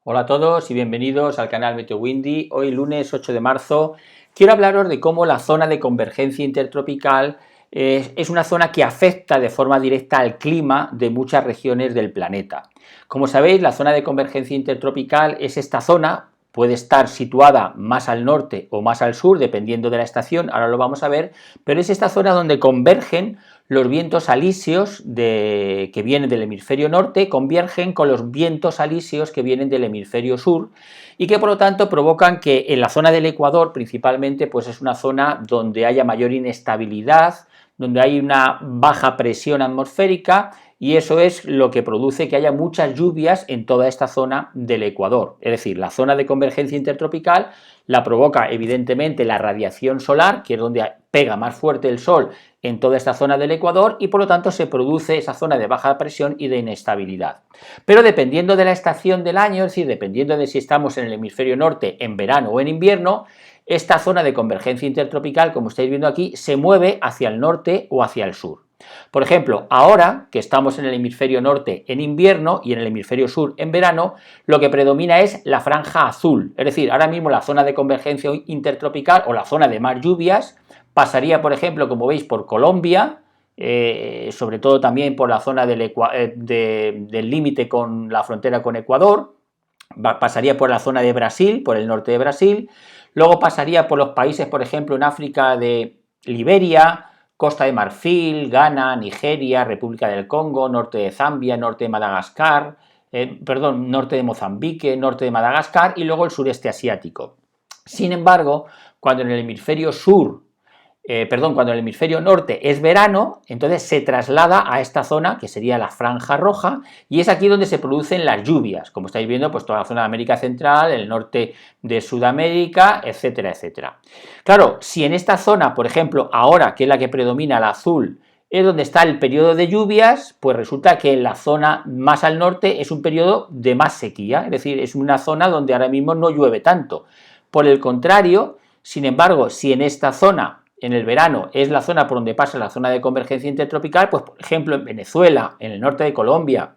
Hola a todos y bienvenidos al canal Meteo Windy. Hoy lunes 8 de marzo quiero hablaros de cómo la zona de convergencia intertropical es una zona que afecta de forma directa al clima de muchas regiones del planeta. Como sabéis, la zona de convergencia intertropical es esta zona, puede estar situada más al norte o más al sur, dependiendo de la estación, ahora lo vamos a ver, pero es esta zona donde convergen los vientos alisios que vienen del hemisferio norte, convergen con los vientos alisios que vienen del hemisferio sur y que por lo tanto provocan que en la zona del Ecuador principalmente pues es una zona donde haya mayor inestabilidad, donde hay una baja presión atmosférica y eso es lo que produce que haya muchas lluvias en toda esta zona del Ecuador. Es decir, la zona de convergencia intertropical la provoca evidentemente la radiación solar, que es donde pega más fuerte el sol en toda esta zona del Ecuador y por lo tanto se produce esa zona de baja presión y de inestabilidad. Pero dependiendo de la estación del año, es decir, dependiendo de si estamos en el hemisferio norte en verano o en invierno, esta zona de convergencia intertropical, como estáis viendo aquí, se mueve hacia el norte o hacia el sur. Por ejemplo, ahora que estamos en el hemisferio norte en invierno y en el hemisferio sur en verano, lo que predomina es la franja azul, es decir, ahora mismo la zona de convergencia intertropical o la zona de más lluvias pasaría, por ejemplo, como veis, por Colombia, sobre todo también por la zona del límite con la frontera con Ecuador, pasaría por la zona de Brasil, por el norte de Brasil, luego pasaría por los países, por ejemplo, en África de Liberia, Costa de Marfil, Ghana, Nigeria, República del Congo, norte de Zambia, norte de Madagascar, norte de Mozambique, norte de Madagascar y luego el sureste asiático. Sin embargo, cuando en el hemisferio cuando en el hemisferio norte es verano, entonces se traslada a esta zona que sería la franja roja y es aquí donde se producen las lluvias, como estáis viendo, pues toda la zona de América Central, el norte de Sudamérica, etcétera, etcétera. Claro, si en esta zona, por ejemplo, ahora que es la que predomina, el azul, es donde está el periodo de lluvias, pues resulta que en la zona más al norte es un periodo de más sequía, es decir, es una zona donde ahora mismo no llueve tanto. Por el contrario, sin embargo, si en esta zona en el verano es la zona por donde pasa la zona de convergencia intertropical, pues por ejemplo en Venezuela, en el norte de Colombia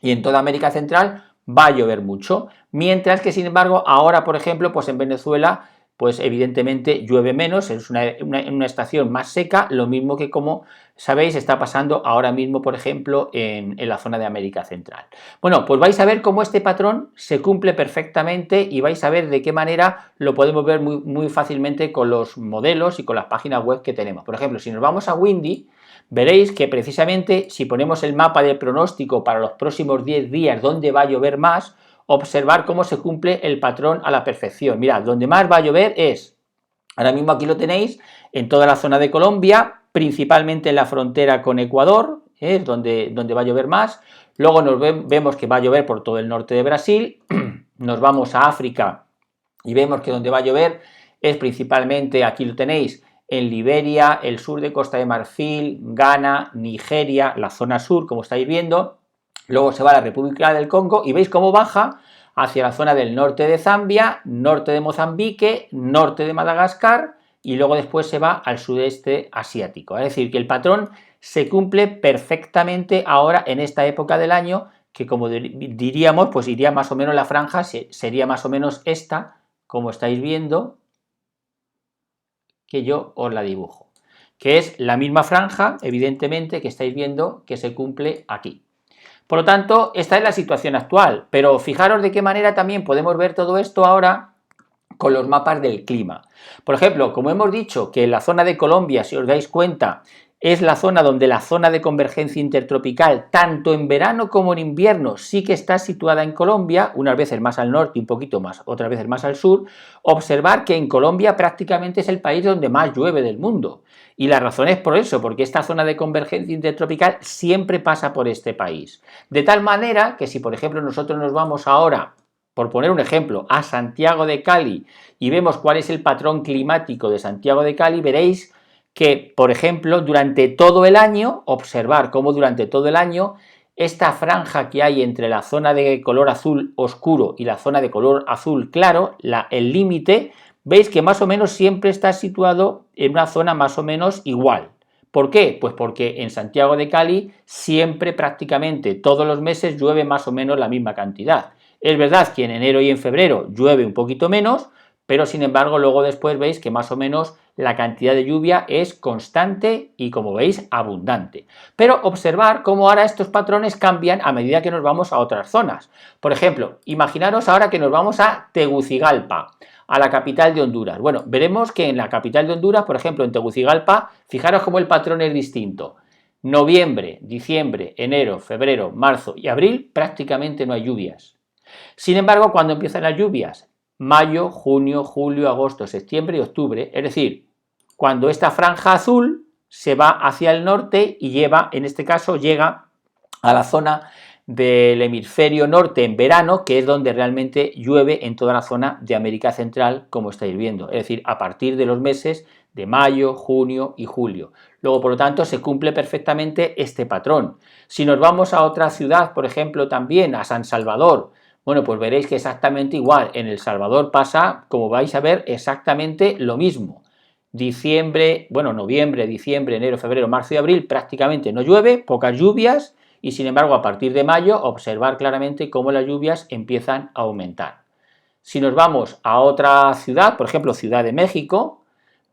y en toda América Central va a llover mucho, mientras que sin embargo ahora por ejemplo pues en Venezuela pues evidentemente llueve menos, es una estación más seca, lo mismo que como sabéis está pasando ahora mismo por ejemplo en la zona de América Central. Bueno, pues vais a ver cómo este patrón se cumple perfectamente y vais a ver de qué manera lo podemos ver muy fácilmente con los modelos y con las páginas web que tenemos. Por ejemplo, si nos vamos a Windy, veréis que precisamente si ponemos el mapa de pronóstico para los próximos 10 días donde va a llover más, observar cómo se cumple el patrón a la perfección. Mirad, donde más va a llover es, ahora mismo aquí lo tenéis, en toda la zona de Colombia, principalmente en la frontera con Ecuador, es donde va a llover más. Luego vemos que va a llover por todo el norte de Brasil, nos vamos a África y vemos que donde va a llover es principalmente, aquí lo tenéis, en Liberia, el sur de Costa de Marfil, Ghana, Nigeria, la zona sur, como estáis viendo. Luego se va a la República del Congo y veis cómo baja hacia la zona del norte de Zambia, norte de Mozambique, norte de Madagascar y luego después se va al sudeste asiático. Es decir, que el patrón se cumple perfectamente ahora en esta época del año, que como diríamos, pues iría más o menos la franja, sería más o menos esta, como estáis viendo, que yo os la dibujo, que es la misma franja, evidentemente, que estáis viendo que se cumple aquí. Por lo tanto, esta es la situación actual, pero fijaros de qué manera también podemos ver todo esto ahora con los mapas del clima. Por ejemplo, como hemos dicho que la zona de Colombia, si os dais cuenta, es la zona donde la zona de convergencia intertropical, tanto en verano como en invierno, sí que está situada en Colombia, unas veces más al norte y un poquito más, otras veces más al sur. Observar que en Colombia prácticamente es el país donde más llueve del mundo. Y la razón es por eso, porque esta zona de convergencia intertropical siempre pasa por este país. De tal manera que si, por ejemplo, nosotros nos vamos ahora, por poner un ejemplo, a Santiago de Cali y vemos cuál es el patrón climático de Santiago de Cali, veréis que, por ejemplo, durante todo el año, observar cómo durante todo el año esta franja que hay entre la zona de color azul oscuro y la zona de color azul claro, el límite, veis que más o menos siempre está situado en una zona más o menos igual. ¿Por qué? Pues porque en Santiago de Cali siempre prácticamente todos los meses llueve más o menos la misma cantidad. Es verdad que en enero y en febrero llueve un poquito menos, pero sin embargo luego después veis que más o menos la cantidad de lluvia es constante y, como veis, abundante. Pero observar cómo ahora estos patrones cambian a medida que nos vamos a otras zonas. Por ejemplo, imaginaros ahora que nos vamos a Tegucigalpa, a la capital de Honduras. Bueno, veremos que en la capital de Honduras, por ejemplo, en Tegucigalpa, fijaros cómo el patrón es distinto. Noviembre, diciembre, enero, febrero, marzo y abril prácticamente no hay lluvias. Sin embargo, cuando empiezan las lluvias, mayo, junio, julio, agosto, septiembre y octubre, es decir, cuando esta franja azul se va hacia el norte y lleva, en este caso, llega a la zona del hemisferio norte en verano, que es donde realmente llueve en toda la zona de América Central, como estáis viendo, es decir, a partir de los meses de mayo, junio y julio. Luego, por lo tanto, se cumple perfectamente este patrón. Si nos vamos a otra ciudad, por ejemplo, también a San Salvador, bueno, pues veréis que exactamente igual. En El Salvador pasa, como vais a ver, exactamente lo mismo. Diciembre, bueno, noviembre, diciembre, enero, febrero, marzo y abril prácticamente no llueve, pocas lluvias, y sin embargo a partir de mayo observar claramente cómo las lluvias empiezan a aumentar. Si nos vamos a otra ciudad, por ejemplo Ciudad de México,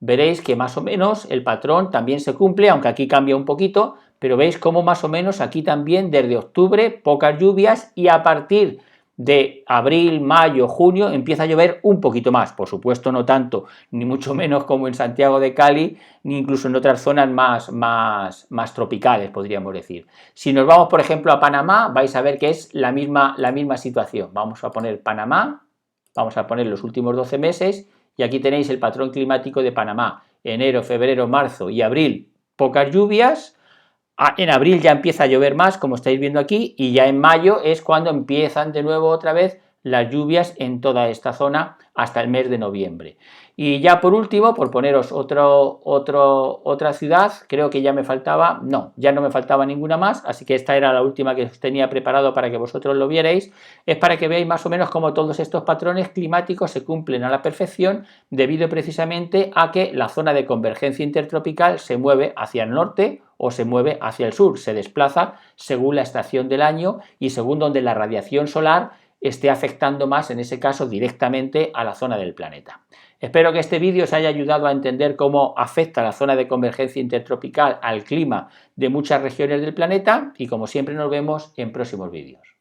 veréis que más o menos el patrón también se cumple, aunque aquí cambia un poquito, pero veis cómo más o menos aquí también desde octubre pocas lluvias y a partir de abril, mayo, junio empieza a llover un poquito más, por supuesto no tanto, ni mucho menos como en Santiago de Cali, ni incluso en otras zonas más tropicales, podríamos decir. Si nos vamos, por ejemplo, a Panamá, vais a ver que es la misma situación. Vamos a poner Panamá, vamos a poner los últimos 12 meses y aquí tenéis el patrón climático de Panamá. Enero, febrero, marzo y abril, pocas lluvias. En abril ya empieza a llover más, como estáis viendo aquí, y ya en mayo es cuando empiezan de nuevo otra vez las lluvias en toda esta zona hasta el mes de noviembre. Y ya por último, por poneros otra ciudad, creo que ya me faltaba, no, ya no me faltaba ninguna más, así que esta era la última que os tenía preparado para que vosotros lo vierais, es para que veáis más o menos cómo todos estos patrones climáticos se cumplen a la perfección debido precisamente a que la zona de convergencia intertropical se mueve hacia el norte o se mueve hacia el sur, se desplaza según la estación del año y según donde la radiación solar esté afectando más, en ese caso directamente a la zona del planeta. Espero que este vídeo os haya ayudado a entender cómo afecta la zona de convergencia intertropical al clima de muchas regiones del planeta y como siempre nos vemos en próximos vídeos.